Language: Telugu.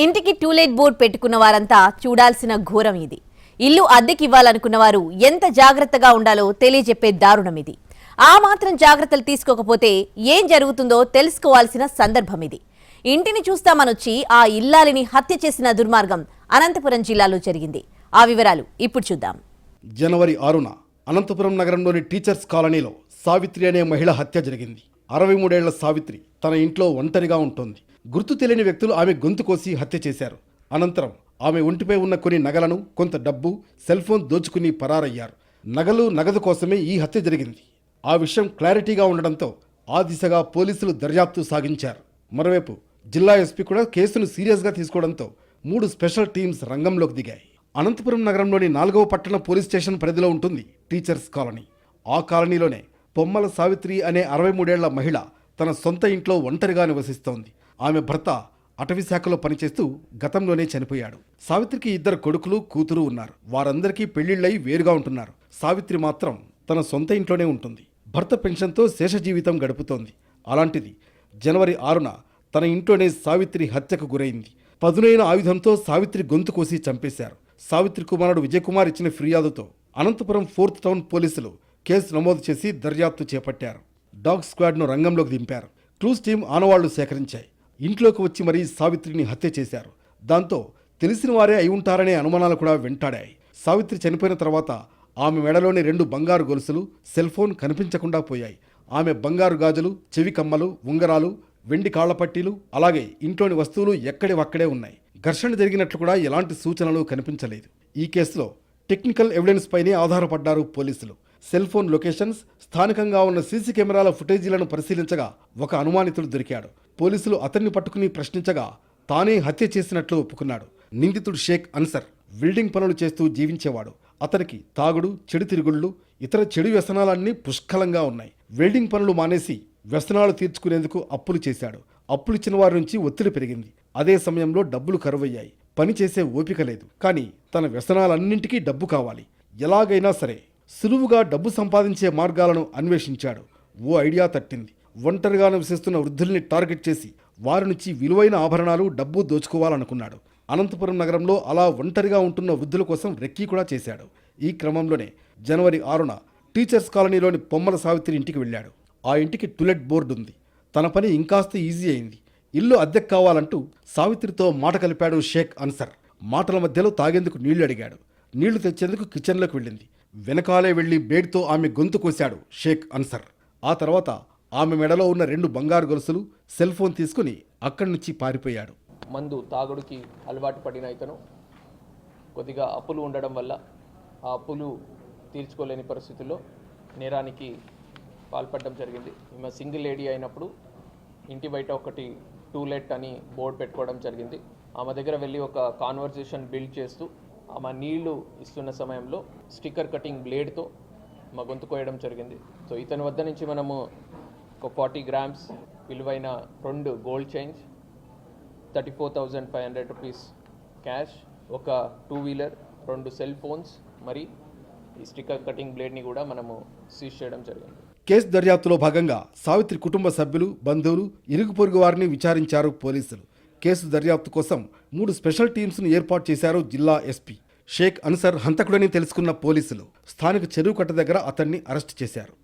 ఇంటికి టూలెట్ బోర్డ్ పెట్టుకున్న వారంతా చూడాల్సిన ఘోరం ఇది. ఇల్లు అద్దెకివ్వాలనుకున్న వారు ఎంత జాగ్రత్తగా ఉండాలో తెలియజెప్పే దారుణం ఇది. ఆ మాత్రం జాగ్రత్తలు తీసుకోకపోతే ఏం జరుగుతుందో తెలుసుకోవాల్సిన సందర్భం ఇది. ఇంటిని చూస్తామనొచ్చి ఆ ఇల్లాలిని హత్య చేసిన దుర్మార్గం అనంతపురం జిల్లాలో జరిగింది. ఆ వివరాలు ఇప్పుడు చూద్దాం. జనవరి 6న అనంతపురం నగరంలోని టీచర్స్ కాలనీలో సావిత్రి అనే మహిళ హత్య జరిగింది. 63 ఏళ్ల సావిత్రి తన ఇంట్లో ఒంటరిగా ఉంటుంది. గుర్తు తెలియని వ్యక్తులు ఆమె గొంతు కోసి హత్య చేశారు. అనంతరం ఆమె ఒంటిపై ఉన్న కొన్ని నగలను, కొంత డబ్బు, సెల్ ఫోన్ దోచుకుని పరారయ్యారు. నగలు, నగదు కోసమే ఈ హత్య జరిగింది. ఆ విషయం క్లారిటీగా ఉండడంతో ఆ దిశగా పోలీసులు దర్యాప్తు సాగించారు. మరోవైపు జిల్లా ఎస్పీ కూడా కేసును సీరియస్గా తీసుకోవడంతో 3 స్పెషల్ టీమ్స్ రంగంలోకి దిగాయి. అనంతపురం నగరంలోని 4వ పట్టణ పోలీస్ స్టేషన్ పరిధిలో ఉంటుంది టీచర్స్ కాలనీ. ఆ కాలనీలోనే పొమ్మల సావిత్రి అనే 63 ఏళ్ల మహిళ తన సొంత ఇంట్లో ఒంటరిగా నివసిస్తోంది. ఆమె భర్త అటవీ శాఖలో పనిచేస్తూ గతంలోనే చనిపోయాడు. సావిత్రికి 2 కొడుకులు, కూతురు ఉన్నారు. వారందరికీ పెళ్లిళ్లై వేరుగా ఉంటున్నారు. సావిత్రి మాత్రం తన సొంత ఇంట్లోనే ఉంటుంది. భర్త పెన్షన్తో శేష జీవితం గడుపుతోంది. అలాంటిది జనవరి 6న తన ఇంట్లోనే సావిత్రి హత్యకు గురైంది. పదునైన ఆయుధంతో సావిత్రి గొంతు కోసి చంపేశారు. సావిత్రి కుమారుడు విజయకుమార్ ఇచ్చిన ఫిర్యాదుతో అనంతపురం 4th టౌన్ పోలీసులు కేసు నమోదు చేసి దర్యాప్తు చేపట్టారు. డాగ్ స్క్వాడ్ను రంగంలోకి దింపారు. క్లూస్ టీం ఆనవాళ్లు సేకరించాయి. ఇంట్లోకి వచ్చి మరీ సావిత్రిని హత్య చేశారు. దాంతో తెలిసిన వారే అయి ఉంటారనే అనుమానాలు కూడా వెంటాడాయి. సావిత్రి చనిపోయిన తర్వాత ఆమె మెడలోని 2 బంగారు గొలుసులు, సెల్ ఫోన్ కనిపించకుండా పోయాయి. ఆమె బంగారు గాజులు, చెవి కమ్మలు, ఉంగరాలు, వెండి కాళ్లపట్టీలు, అలాగే ఇంట్లోని వస్తువులు ఎక్కడివక్కడే ఉన్నాయి. ఘర్షణ జరిగినట్లు కూడా ఎలాంటి సూచనలు కనిపించలేదు. ఈ కేసులో టెక్నికల్ ఎవిడెన్స్ పైనే ఆధారపడ్డారు పోలీసులు. సెల్ ఫోన్ లొకేషన్స్, స్థానికంగా ఉన్న సీసీ కెమెరాల ఫుటేజీలను పరిశీలించగా ఒక అనుమానితుడు దొరికాడు. పోలీసులు అతన్ని పట్టుకుని ప్రశ్నించగా తానే హత్య చేసినట్లు ఒప్పుకున్నాడు. నిందితుడు షేక్ అన్సర్ వెల్డింగ్ పనులు చేస్తూ జీవించేవాడు. అతనికి తాగుడు, చెడు తిరుగుళ్ళు, ఇతర చెడు వ్యసనాలన్నీ పుష్కలంగా ఉన్నాయి. వెల్డింగ్ పనులు మానేసి వ్యసనాలు తీర్చుకునేందుకు అప్పులు చేశాడు. అప్పులిచ్చిన వారి నుంచి ఒత్తిడి పెరిగింది. అదే సమయంలో డబ్బులు కరువయ్యాయి. పని చేసే ఓపిక లేదు. కానీ తన వ్యసనాలన్నింటికీ డబ్బు కావాలి. ఎలాగైనా సరే సులువుగా డబ్బు సంపాదించే మార్గాలను అన్వేషించాడు. ఓ ఐడియా తట్టింది. ఒంటరిగా నివసిస్తున్న వృద్ధుల్ని టార్గెట్ చేసి వారి నుంచి విలువైన ఆభరణాలు, డబ్బు దోచుకోవాలనుకున్నాడు. అనంతపురం నగరంలో అలా ఒంటరిగా ఉంటున్న వృద్ధుల కోసం రెక్కీ కూడా చేశాడు. ఈ క్రమంలోనే జనవరి 6న టీచర్స్ కాలనీలోని పొమ్మల సావిత్రి ఇంటికి వెళ్ళాడు. ఆ ఇంటికి టూలెట్ బోర్డు ఉంది. తన పని ఇంకాస్త ఈజీ అయింది. ఇల్లు అద్దెకు కావాలంటూ సావిత్రితో మాట కలిపాడు షేక్ అన్సర్. మాటల మధ్యలో తాగేందుకు నీళ్లు అడిగాడు. నీళ్లు తెచ్చేందుకు కిచెన్లోకి వెళ్ళింది. వెనకాలే వెళ్లి బ్లేడ్తో ఆమె గొంతు కోశాడు షేక్ అన్సర్. ఆ తర్వాత ఆమె మెడలో ఉన్న 2 బంగారు గొలుసులు, సెల్ ఫోన్ తీసుకుని అక్కడి నుంచి పారిపోయాడు. మందు తాగుడుకి అలవాటు పడిన ఇతను కొద్దిగా అప్పులు ఉండడం వల్ల ఆ అప్పులు తీర్చుకోలేని పరిస్థితుల్లో నేరానికి పాల్పడడం జరిగింది. ఈమె సింగిల్ లేడీ అయినప్పుడు ఇంటి బయట ఒకటి టూలెట్ అని బోర్డు పెట్టుకోవడం జరిగింది. ఆమె దగ్గర వెళ్ళి ఒక కాన్వర్జేషన్ బిల్డ్ చేస్తూ ఆమె నీళ్లు ఇస్తున్న సమయంలో స్టిక్కర్ కటింగ్ బ్లేడ్తో మా గొంతు కోయడం జరిగింది. సో ఇతని వద్ద నుంచి మనము ఒక 40 గ్రామ్స్ విలువైన 2 గోల్డ్ చైన్స్, 34,500 రూపీస్ క్యాష్, ఒక 2 వీలర్, 2 సెల్ ఫోన్స్, మరి ఈ స్టిక్కర్ కటింగ్ బ్లేడ్ని కూడా మనము సీజ్ చేయడం జరిగింది. కేసు దర్యాప్తులో భాగంగా సావిత్రి కుటుంబ సభ్యులు, బంధువులు, ఇరుగు పొరుగు వారిని విచారించారు పోలీసులు. కేసు దర్యాప్తు కోసం 3 స్పెషల్ టీమ్స్ను ఏర్పాటు చేశారు జిల్లా ఎస్పీ. షేక్ అన్సర్ హంతకుడని తెలుసుకున్న పోలీసులు స్థానిక చెరువు కట్ట దగ్గర అతన్ని అరెస్ట్ చేశారు.